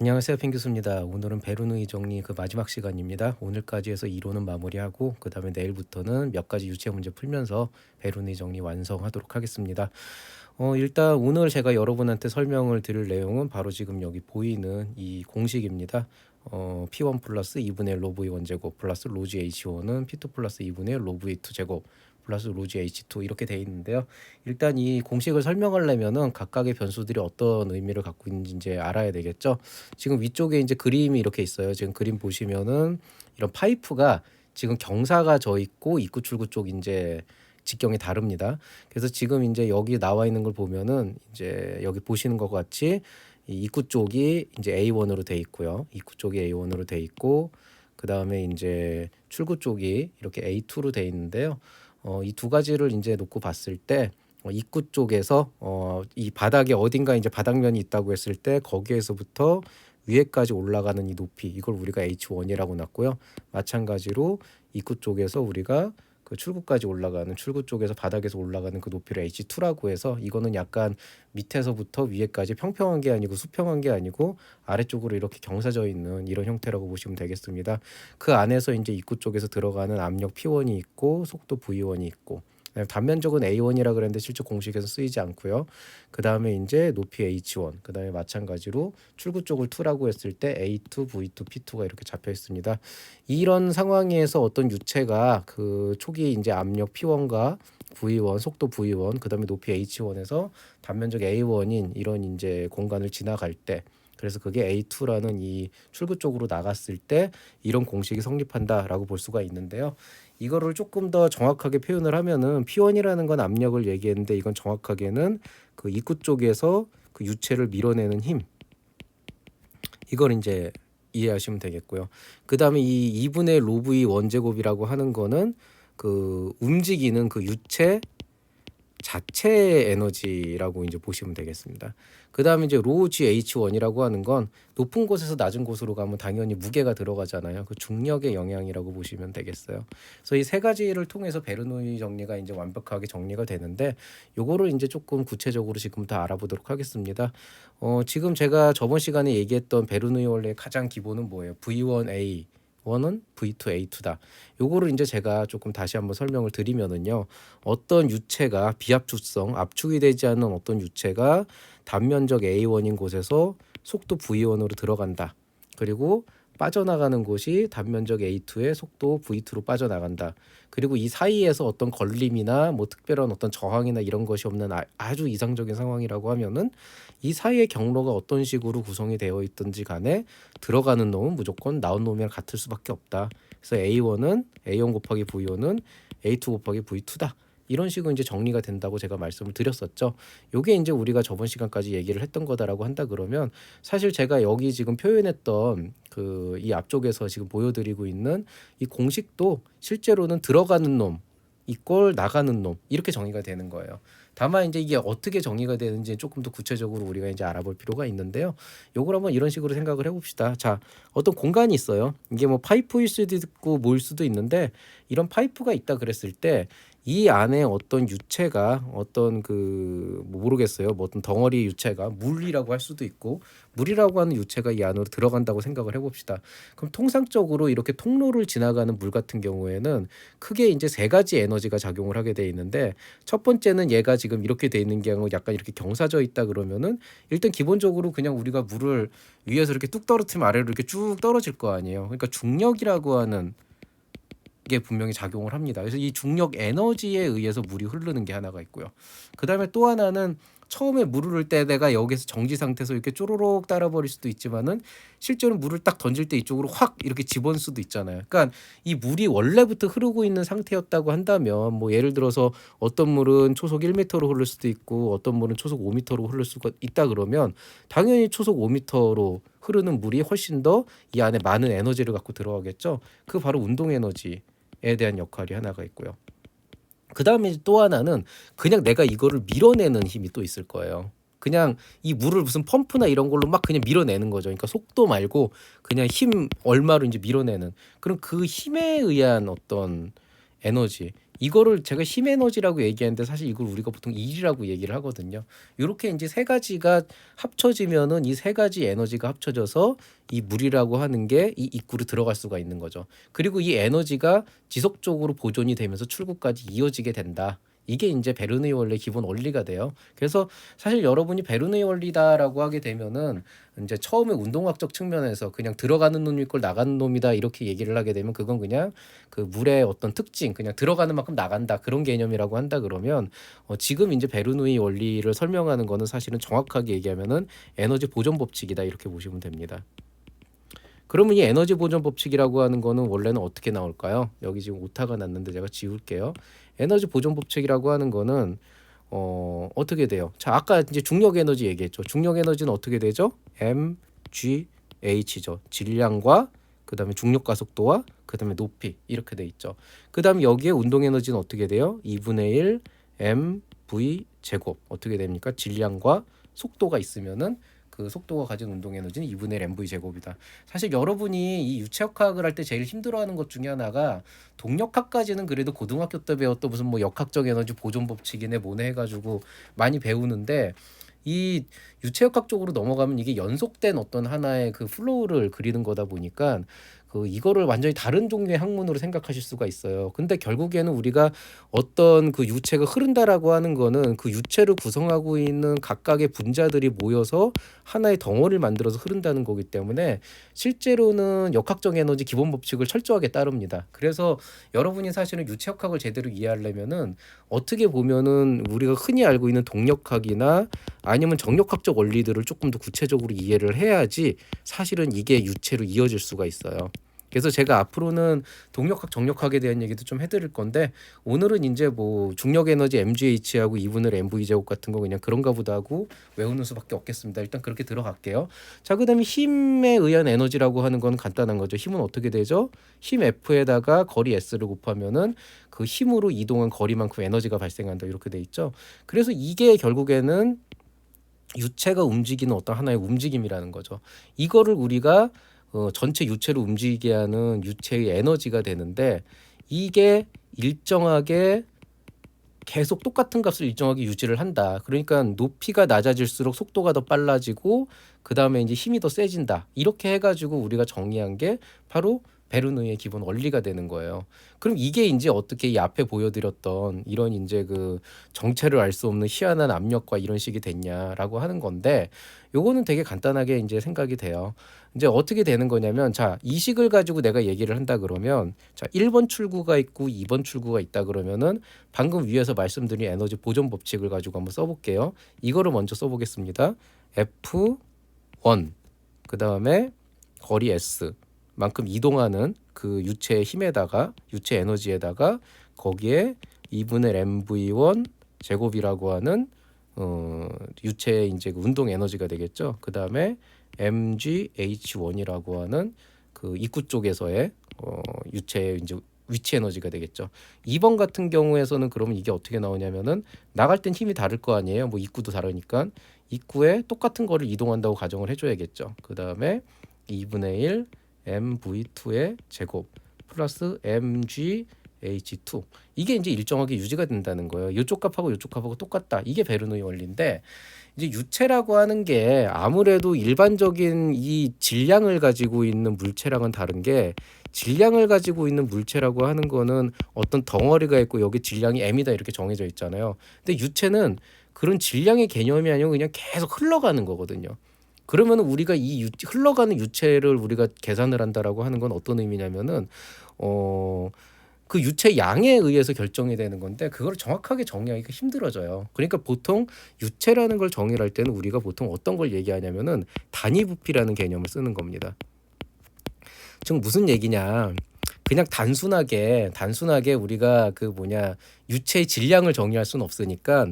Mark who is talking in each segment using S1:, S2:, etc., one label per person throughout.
S1: 안녕하세요, 핑 교수입니다. 오늘은 베르누이 정리 그 마지막 시간입니다. 오늘까지 해서 이론은 마무리하고 그 다음에 내일부터는 몇 가지 유체 문제 풀면서 베르누이 정리 완성하도록 하겠습니다. 일단 오늘 제가 여러분한테 설명을 드릴 내용은 바로 지금 여기 보이는 이 공식입니다. P1 플러스 2분의 1 로브 2 원제곱 플러스 로지 H1은 P2 플러스 2분의 1 로브 2 제곱 플러스 로지 H2 이렇게 돼 있는데요. 일단 이 공식을 설명하려면은 각각의 변수들이 어떤 의미를 갖고 있는지 이제 알아야 되겠죠. 지금 위쪽에 이제 그림이 이렇게 있어요. 지금 그림 보시면은 이런 파이프가 지금 경사가 져 있고 입구 출구 쪽 이제 직경이 다릅니다. 그래서 지금 이제 여기 나와 있는 걸 보면은 이제 여기 보시는 것 같이 이 입구 쪽이 이제 A1으로 돼 있고요. 입구 쪽이 A1으로 돼 있고 그 다음에 이제 출구 쪽이 이렇게 A2로 돼 있는데요. 이 두 가지를 이제 놓고 봤을 때 입구 쪽에서 이 바닥에 어딘가 이제 바닥면이 있다고 했을 때 거기에서부터 위에까지 올라가는 이 높이 이걸 우리가 H1이라고 놨고요. 마찬가지로 입구 쪽에서 우리가 그 출구까지 올라가는 출구 쪽에서 바닥에서 올라가는 그 높이를 H2라고 해서 이거는 약간 밑에서부터 위에까지 평평한 게 아니고 수평한 게 아니고 아래쪽으로 이렇게 경사져 있는 이런 형태라고 보시면 되겠습니다. 그 안에서 이제 입구 쪽에서 들어가는 압력 P1이 있고 속도 V1이 있고 단면적은 A1이라 그랬는데 실제 공식에서 쓰이지 않고요. 그 다음에 이제 높이 H1, 그 다음에 마찬가지로 출구 쪽을 2라고 했을 때 A2, V2, P2가 이렇게 잡혀 있습니다. 이런 상황에서 어떤 유체가 그 초기 이제 압력 P1과 V1, 속도 V1, 그 다음에 높이 H1에서 단면적 A1인 이런 이제 공간을 지나갈 때 그래서 그게 A2라는 이 출구 쪽으로 나갔을 때 이런 공식이 성립한다라고 볼 수가 있는데요. 이거를 조금 더 정확하게 표현을 하면은 P1이라는 건 압력을 얘기했는데 이건 정확하게는 그 입구 쪽에서 그 유체를 밀어내는 힘 이걸 이제 이해하시면 되겠고요. 그 다음에 이 2분의 로브 2 원제곱이라고 하는 거는 그 움직이는 그 유체 자체 에너지라고 이제 보시면 되겠습니다. 그 다음에 이제 로 GH1이라고 하는 건 높은 곳에서 낮은 곳으로 가면 당연히 무게가 들어가잖아요. 그 중력의 영향이라고 보시면 되겠어요. 그래서 이 세 가지를 통해서 베르노이 정리가 이제 완벽하게 정리가 되는데 요거를 이제 조금 구체적으로 지금부터 알아보도록 하겠습니다. 지금 제가 저번 시간에 얘기했던 베르노이 원리의 가장 기본은 뭐예요? V1A 1은 V2A2다. 요거를 이제 제가 조금 다시 한번 설명을 드리면은요. 어떤 유체가 비압축성, 압축이 되지 않는 어떤 유체가 단면적 A1인 곳에서 속도 V1으로 들어간다. 그리고 빠져나가는 곳이 단면적 A2의 속도 V2로 빠져나간다. 그리고 이 사이에서 어떤 걸림이나 뭐 특별한 어떤 저항이나 이런 것이 없는 아주 이상적인 상황이라고 하면은 이 사이의 경로가 어떤 식으로 구성이 되어 있든지 간에 들어가는 놈은 무조건 나온 놈이랑 같을 수밖에 없다. 그래서 A1은 A1 곱하기 V1은 A2 곱하기 V2다. 이런 식으로 이제 정리가 된다고 제가 말씀을 드렸었죠. 요게 이제 우리가 저번 시간까지 얘기를 했던 거다라고 한다 그러면 사실 제가 여기 지금 표현했던 그 이 앞쪽에서 지금 보여드리고 있는 이 공식도 실제로는 들어가는 놈 이꼴 나가는 놈 이렇게 정의가 되는 거예요. 다만 이제 이게 어떻게 정의가 되는지 조금 더 구체적으로 우리가 이제 알아볼 필요가 있는데요. 요걸 한번 이런 식으로 생각을 해봅시다. 자, 어떤 공간이 있어요. 이게 뭐 파이프일 수도 있고 뭐일 수도 있는데 이런 파이프가 있다 그랬을 때 이 안에 어떤 유체가 어떤 그 모르겠어요. 뭐 어떤 덩어리 유체가 물이라고 할 수도 있고 물이라고 하는 유체가 이 안으로 들어간다고 생각을 해봅시다. 그럼 통상적으로 이렇게 통로를 지나가는 물 같은 경우에는 크게 이제 세 가지 에너지가 작용을 하게 돼 있는데 첫 번째는 얘가 지금 이렇게 돼 있는 게 아니고 약간 이렇게 경사져 있다 그러면은 일단 기본적으로 그냥 우리가 물을 위에서 이렇게 뚝 떨어뜨리면 아래로 이렇게 쭉 떨어질 거 아니에요. 그러니까 중력이라고 하는 게 분명히 작용을 합니다. 그래서 이 중력 에너지에 의해서 물이 흐르는 게 하나가 있고요. 그 다음에 또 하나는 처음에 물을 흐를 때 내가 여기서 정지 상태에서 이렇게 쪼로록 따라버릴 수도 있지만은 실제로 물을 딱 던질 때 이쪽으로 확 이렇게 집어넣을 수도 있잖아요. 그러니까 이 물이 원래부터 흐르고 있는 상태였다고 한다면 뭐 예를 들어서 어떤 물은 초속 1m로 흐를 수도 있고 어떤 물은 초속 5m로 흐를 수가 있다 그러면 당연히 초속 5m로 흐르는 물이 훨씬 더 이 안에 많은 에너지를 갖고 들어가겠죠. 그 바로 운동 에너지에 대한 역할이 하나가 있고요. 그 다음에 또 하나는 그냥 내가 이거를 밀어내는 힘이 또 있을 거예요. 그냥 이 물을 무슨 펌프나 이런 걸로 막 그냥 밀어내는 거죠. 그러니까 속도 말고 그냥 힘 얼마로 이제 밀어내는 그런 그 힘에 의한 어떤 에너지 이거를 제가 힘 에너지라고 얘기하는데 사실 이걸 우리가 보통 일이라고 얘기를 하거든요. 요렇게 이제 세 가지가 합쳐지면은 이 세 가지 에너지가 합쳐져서 이 물이라고 하는 게 이 입구로 들어갈 수가 있는 거죠. 그리고 이 에너지가 지속적으로 보존이 되면서 출구까지 이어지게 된다. 이게 이제 베르누이 원리의 기본 원리가 돼요. 그래서 사실 여러분이 베르누이 원리다라고 하게 되면은 이제 처음에 운동학적 측면에서 그냥 들어가는 놈일 걸 나가는 놈이다 이렇게 얘기를 하게 되면 그건 그냥 그 물의 어떤 특징, 그냥 들어가는 만큼 나간다 그런 개념이라고 한다 그러면 지금 이제 베르누이 원리를 설명하는 거는 사실은 정확하게 얘기하면은 에너지 보존 법칙이다 이렇게 보시면 됩니다. 그러면 이 에너지 보존 법칙이라고 하는 거는 원래는 어떻게 나올까요? 여기 지금 오타가 났는데 제가 지울게요. 에너지 보존 법칙이라고 하는 거는 어떻게 돼요? 자, 아까 이제 중력 에너지 얘기했죠. 중력 에너지는 어떻게 되죠? mgh죠. 질량과 그다음에 중력 가속도와 그다음에 높이 이렇게 돼 있죠. 그다음에 여기에 운동 에너지는 어떻게 돼요? 2분의 1 mv 제곱 어떻게 됩니까? 질량과 속도가 있으면은 그 속도가 가진 운동 에너지는 2분의 1 mv 제곱이다. 사실 여러분이 이 유체역학을 할 때 제일 힘들어하는 것 중에 하나가 동력학까지는 그래도 고등학교 때 배웠던 무슨 뭐 역학적 에너지 보존 법칙이네 뭐네 해가지고 많이 배우는데 이 유체역학 쪽으로 넘어가면 이게 연속된 어떤 하나의 그 플로우를 그리는 거다 보니까 그 이거를 완전히 다른 종류의 학문으로 생각하실 수가 있어요. 근데 결국에는 우리가 어떤 그 유체가 흐른다라고 하는 거는 그 유체를 구성하고 있는 각각의 분자들이 모여서 하나의 덩어리를 만들어서 흐른다는 거기 때문에 실제로는 역학적 에너지 기본 법칙을 철저하게 따릅니다. 그래서 여러분이 사실은 유체역학을 제대로 이해하려면은 어떻게 보면은 우리가 흔히 알고 있는 동력학이나 아니면 정력학적 원리들을 조금 더 구체적으로 이해를 해야지 사실은 이게 유체로 이어질 수가 있어요. 그래서 제가 앞으로는 동력학, 정력학에 대한 얘기도 좀 해드릴 건데 오늘은 이제 뭐 중력 에너지 mgh하고 2분의 mv 제곱 같은 거 그냥 그런가 보다 하고 외우는 수밖에 없겠습니다. 일단 그렇게 들어갈게요. 자, 그다음에 힘에 의한 에너지라고 하는 건 간단한 거죠. 힘은 어떻게 되죠? 힘 F에다가 거리 S를 곱하면은 그 힘으로 이동한 거리만큼 에너지가 발생한다 이렇게 돼 있죠. 그래서 이게 결국에는 유체가 움직이는 어떤 하나의 움직임이라는 거죠. 이거를 우리가 전체 유체를 움직이게 하는 유체의 에너지가 되는데 이게 일정하게 계속 똑같은 값을 일정하게 유지를 한다. 그러니까 높이가 낮아질수록 속도가 더 빨라지고 그 다음에 이제 힘이 더 세진다. 이렇게 해가지고 우리가 정의한 게 바로 베르누이의 기본 원리가 되는 거예요. 그럼 이게 이제 어떻게 이 앞에 보여드렸던 이런 이제 그 정체를 알 수 없는 희한한 압력과 이런 식이 됐냐라고 하는 건데 요거는 되게 간단하게 이제 생각이 돼요. 이제 어떻게 되는 거냐면 자, 이 식을 가지고 내가 얘기를 한다 그러면 자, 1번 출구가 있고 2번 출구가 있다 그러면은 방금 위에서 말씀드린 에너지 보존 법칙을 가지고 한번 써볼게요. 이거를 먼저 써보겠습니다. F1 그 다음에 거리 S 만큼 이동하는 그 유체의 힘에다가 유체 에너지에다가 거기에 2분의 mv1 제곱이라고 하는 유체의 이제 그 운동 에너지가 되겠죠. 그 다음에 mgh1이라고 하는 그 입구 쪽에서의 유체의 이제 위치 에너지가 되겠죠. 2번 같은 경우에서는 그러면 이게 어떻게 나오냐면은 나갈 땐 힘이 다를 거 아니에요. 뭐 입구도 다르니까 입구에 똑같은 거를 이동한다고 가정을 해줘야겠죠. 그 다음에 2분의 1 mv2의 제곱 플러스 mgh2 이게 이제 일정하게 유지가 된다는 거예요. 이쪽 값하고 이쪽 값하고 똑같다. 이게 베르누이 원리인데 이제 유체라고 하는 게 아무래도 일반적인 이 질량을 가지고 있는 물체랑은 다른 게 질량을 가지고 있는 물체라고 하는 거는 어떤 덩어리가 있고 여기 질량이 m이다 이렇게 정해져 있잖아요. 근데 유체는 그런 질량의 개념이 아니고 그냥 계속 흘러가는 거거든요. 그러면 우리가 이 흘러가는 유체를 우리가 계산을 한다라고 하는 건 어떤 의미냐면은 그 유체 양에 의해서 결정이 되는 건데 그걸 정확하게 정의하기가 힘들어져요. 그러니까 보통 유체라는 걸 정의할 때는 우리가 보통 어떤 걸 얘기하냐면은 단위 부피라는 개념을 쓰는 겁니다. 즉 무슨 얘기냐? 그냥 단순하게 우리가 그 유체의 질량을 정의할 수는 없으니까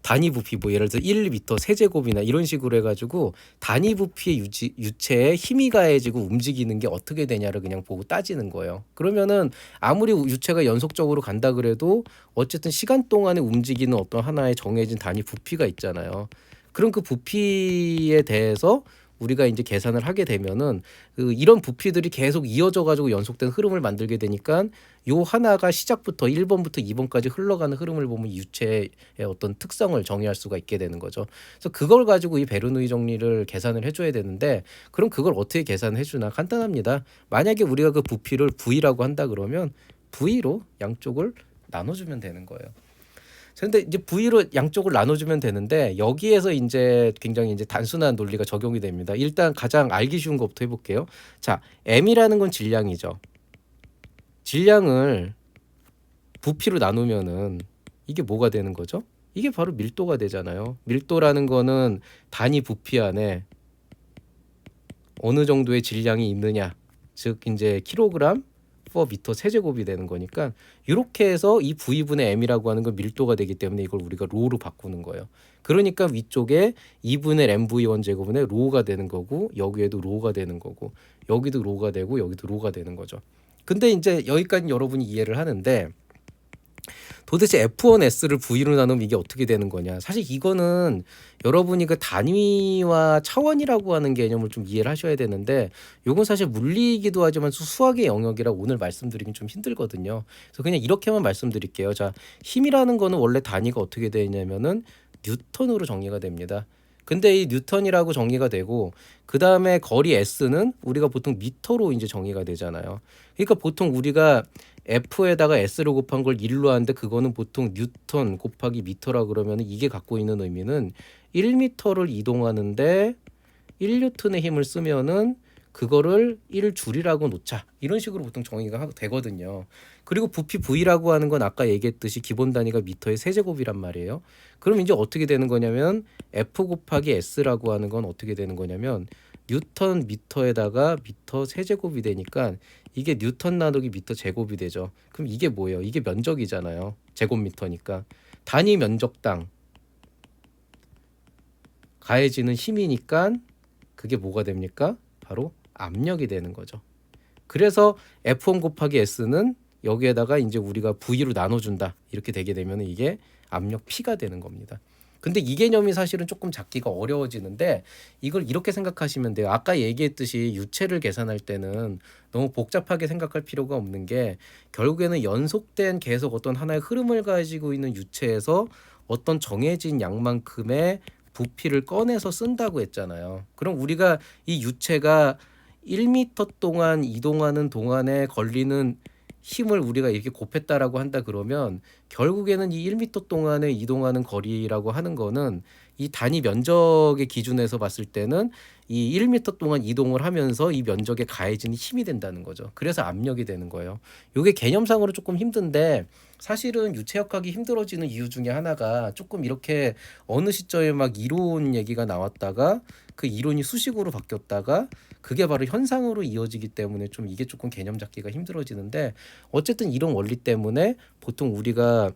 S1: 단위 부피 뭐 예를 들어 1m 세제곱이나 이런 식으로 해가지고 단위 부피의 유체에 힘이 가해지고 움직이는 게 어떻게 되냐를 그냥 보고 따지는 거예요. 그러면은 아무리 유체가 연속적으로 간다 그래도 어쨌든 시간 동안에 움직이는 어떤 하나의 정해진 단위 부피가 있잖아요. 그럼 그 부피에 대해서 우리가 이제 계산을 하게 되면은 이런 부피들이 계속 이어져 가지고 연속된 흐름을 만들게 되니까 요 하나가 시작부터 1번부터 2번까지 흘러가는 흐름을 보면 유체의 어떤 특성을 정의할 수가 있게 되는 거죠. 그래서 그걸 가지고 이 베르누이 정리를 계산을 해줘야 되는데 그럼 그걸 어떻게 계산해 주나 간단합니다. 만약에 우리가 그 부피를 V라고 한다 그러면 V로 양쪽을 나눠주면 되는 거예요. 근데 이제 V로 양쪽을 나눠주면 되는데 여기에서 이제 굉장히 이제 단순한 논리가 적용이 됩니다. 일단 가장 알기 쉬운 것부터 해볼게요. 자, M이라는 건 질량이죠. 질량을 부피로 나누면은 이게 뭐가 되는 거죠? 이게 바로 밀도가 되잖아요. 밀도라는 거는 단위 부피 안에 어느 정도의 질량이 있느냐, 즉 이제 킬로그램 per 미터 세제곱이 되는 거니까 이렇게 해서 이 V분의 M이라고 하는 건 밀도가 되기 때문에 이걸 우리가 로로 바꾸는 거예요. 그러니까 위쪽에 2분의 mv1 제곱분의 로가 되는 거고 여기에도 로가 되는 거고 여기도 로가 되고 여기도 로가 되는 거죠. 근데 이제 여기까지 여러분이 이해를 하는데 도대체 F1S를 V로 나누면 이게 어떻게 되는 거냐. 사실 이거는 여러분이 그 단위와 차원이라고 하는 개념을 좀 이해를 하셔야 되는데 요건 사실 물리이기도 하지만 수학의 영역이라 오늘 말씀드리긴 좀 힘들거든요. 그래서 그냥 이렇게만 말씀드릴게요. 자, 힘이라는 거는 원래 단위가 어떻게 되냐면은 뉴턴으로 정의가 됩니다. 근데 이 뉴턴이라고 정의가 되고 그 다음에 거리 S는 우리가 보통 미터로 이제 정의가 되잖아요. 그러니까 보통 우리가 F에다가 S를 곱한 걸 1로 하는데 그거는 보통 뉴턴 곱하기 미터라 그러면 이게 갖고 있는 의미는 1미터를 이동하는데 1뉴턴의 힘을 쓰면은 그거를 1줄이라고 놓자. 이런 식으로 보통 정의가 되거든요. 그리고 부피 V라고 하는 건 아까 얘기했듯이 기본 단위가 미터의 세제곱이란 말이에요. 그럼 이제 어떻게 되는 거냐면 F 곱하기 S라고 하는 건 어떻게 되는 거냐면 뉴턴 미터에다가 미터 세제곱이 되니까 이게 뉴턴 나누기 미터 제곱이 되죠. 그럼 이게 뭐예요? 이게 면적이잖아요. 제곱미터니까. 단위 면적당 가해지는 힘이니까 그게 뭐가 됩니까? 바로 압력이 되는 거죠. 그래서 F1 곱하기 S는 여기에다가 이제 우리가 V로 나눠준다. 이렇게 되게 되면 이게 압력 P가 되는 겁니다. 근데 이 개념이 사실은 조금 잡기가 어려워지는데 이걸 이렇게 생각하시면 돼요. 아까 얘기했듯이 유체를 계산할 때는 너무 복잡하게 생각할 필요가 없는 게 결국에는 연속된 계속 어떤 하나의 흐름을 가지고 있는 유체에서 어떤 정해진 양만큼의 부피를 꺼내서 쓴다고 했잖아요. 그럼 우리가 이 유체가 1m 동안 이동하는 동안에 걸리는 힘을 우리가 이렇게 곱했다라고 한다 그러면 결국에는 이 1m 동안에 이동하는 거리라고 하는 거는 이 단위 면적의 기준에서 봤을 때는 이 1m 동안 이동을 하면서 이 면적에 가해지는 힘이 된다는 거죠. 그래서 압력이 되는 거예요. 이게 개념상으로 조금 힘든데 사실은 유체역학이 힘들어지는 이유 중에 하나가 조금 이렇게 어느 시점에 막 이론 얘기가 나왔다가 그 이론이 수식으로 바뀌었다가 그게 바로 현상으로 이어지기 때문에 좀 이게 조금 개념 잡기가 힘들어지는데 어쨌든 이런 원리 때문에 보통 우리가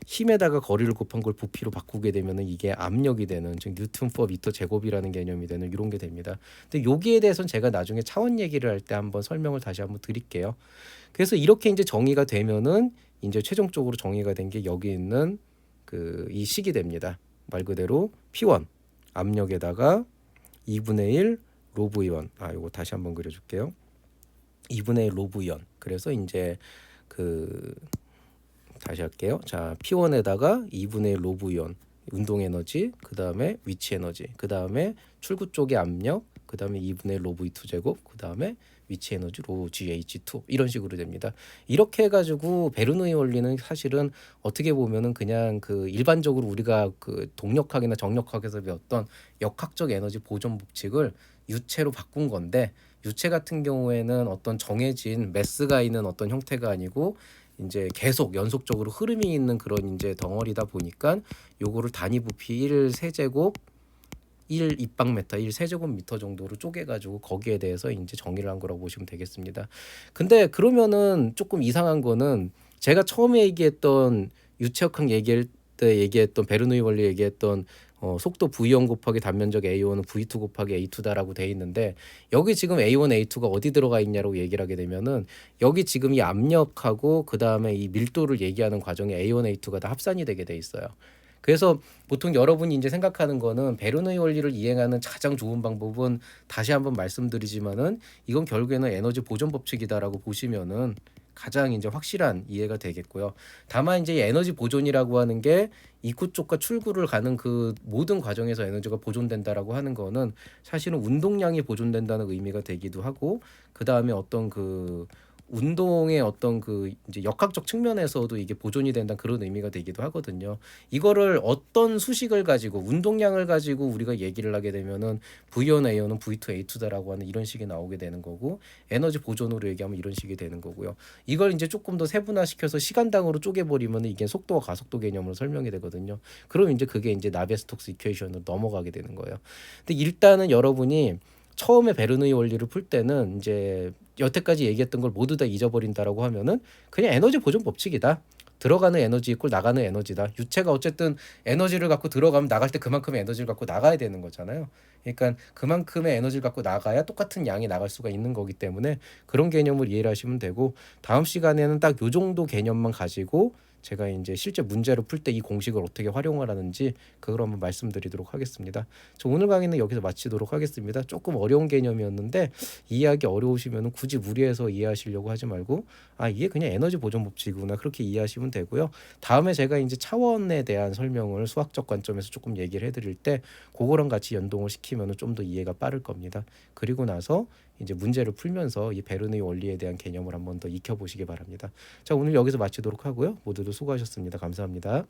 S1: 힘에다가 거리를 곱한 걸 부피로 바꾸게 되면은 이게 압력이 되는 즉 뉴턴 퍼 미터 제곱이라는 개념이 되는 이런 게 됩니다. 근데 여기에 대해서는 제가 나중에 차원 얘기를 할 때 한번 설명을 다시 한번 드릴게요. 그래서 이렇게 이제 정의가 되면은 이제 최종적으로 정의가 된 게 여기 있는 이 식이 됩니다. 말 그대로 P1 압력에다가 2분의 1 로브 이온. 이거 다시 한번 그려줄게요. 2분의 1 로브 이온. 그래서 이제 다시 할게요. 자, P1에다가 2분의 1 로브 이온 운동 에너지, 그 다음에 위치 에너지, 그 다음에 출구 쪽의 압력, 그 다음에 2분의 1 로브 E2 제곱, 그 다음에 위치 에너지 로 GH2 이런 식으로 됩니다. 이렇게 해가지고 베르누이 원리는 사실은 어떻게 보면은 그냥 일반적으로 우리가 동력학이나 정력학에서 배웠던 역학적 에너지 보존 법칙을 유체로 바꾼 건데 유체 같은 경우에는 어떤 정해진 매스가 있는 어떤 형태가 아니고 이제 계속 연속적으로 흐름이 있는 그런 이제 덩어리다 보니까 요거를 단위 부피 1 세제곱 1 입방메타 1 세제곱미터 정도로 쪼개가지고 거기에 대해서 이제 정의를 한 거라고 보시면 되겠습니다. 근데 그러면은 조금 이상한 거는 제가 처음에 얘기했던 유체역학 얘기할 때 얘기했던 베르누이 원리 얘기했던 속도 V1 곱하기 단면적 A1은 V2 곱하기 A2다라고 돼 있는데 여기 지금 A1, A2가 어디 들어가 있냐라고 얘기를 하게 되면은 여기 지금 이 압력하고 그 다음에 이 밀도를 얘기하는 과정에 A1, A2가 다 합산이 되게 돼 있어요. 그래서 보통 여러분이 이제 생각하는 거는 베르누이 원리를 이행하는 가장 좋은 방법은 다시 한번 말씀드리지만은 이건 결국에는 에너지 보존 법칙이다라고 보시면은 가장 이제 확실한 이해가 되겠고요. 다만 이제 에너지 보존이라고 하는 게 입구 쪽과 출구를 가는 그 모든 과정에서 에너지가 보존된다라고 하는 거는 사실은 운동량이 보존된다는 의미가 되기도 하고, 그 다음에 어떤 그 운동의 어떤 그 이제 역학적 측면에서도 이게 보존이 된다는 그런 의미가 되기도 하거든요. 이거를 어떤 수식을 가지고 운동량을 가지고 우리가 얘기를 하게 되면은 V1 A1은 V2 A2다라고 하는 이런 식이 나오게 되는 거고, 에너지 보존으로 얘기하면 이런 식이 되는 거고요. 이걸 이제 조금 더 세분화시켜서 시간당으로 쪼개버리면 이게 속도와 가속도 개념으로 설명이 되거든요. 그럼 이제 그게 이제 나베스톡스 이퀘이션으로 넘어가게 되는 거예요. 근데 일단은 여러분이 처음에 베르누이 원리를 풀 때는 이제 여태까지 얘기했던 걸 모두 다 잊어버린다라고 하면은 그냥 에너지 보존 법칙이다. 들어가는 에너지 이꼴 나가는 에너지다. 유체가 어쨌든 에너지를 갖고 들어가면 나갈 때 그만큼의 에너지를 갖고 나가야 되는 거잖아요. 그러니까 그만큼의 에너지를 갖고 나가야 똑같은 양이 나갈 수가 있는 거기 때문에 그런 개념을 이해를 하시면 되고, 다음 시간에는 딱 요 정도 개념만 가지고 제가 이제 실제 문제로 풀 때 이 공식을 어떻게 활용을 하는지 그걸 한번 말씀드리도록 하겠습니다. 저 오늘 강의는 여기서 마치도록 하겠습니다. 조금 어려운 개념이었는데 이해하기 어려우시면 굳이 무리해서 이해하시려고 하지 말고, 아 이게 그냥 에너지 보존 법칙이구나 그렇게 이해하시면 되고요. 다음에 제가 이제 차원에 대한 설명을 수학적 관점에서 조금 얘기를 해드릴 때 그거랑 같이 연동을 시키면 좀 더 이해가 빠를 겁니다. 그리고 나서 이제 문제를 풀면서 이 베르누이 원리에 대한 개념을 한번 더 익혀보시기 바랍니다. 자, 오늘 여기서 마치도록 하고요. 모두들 수고하셨습니다. 감사합니다.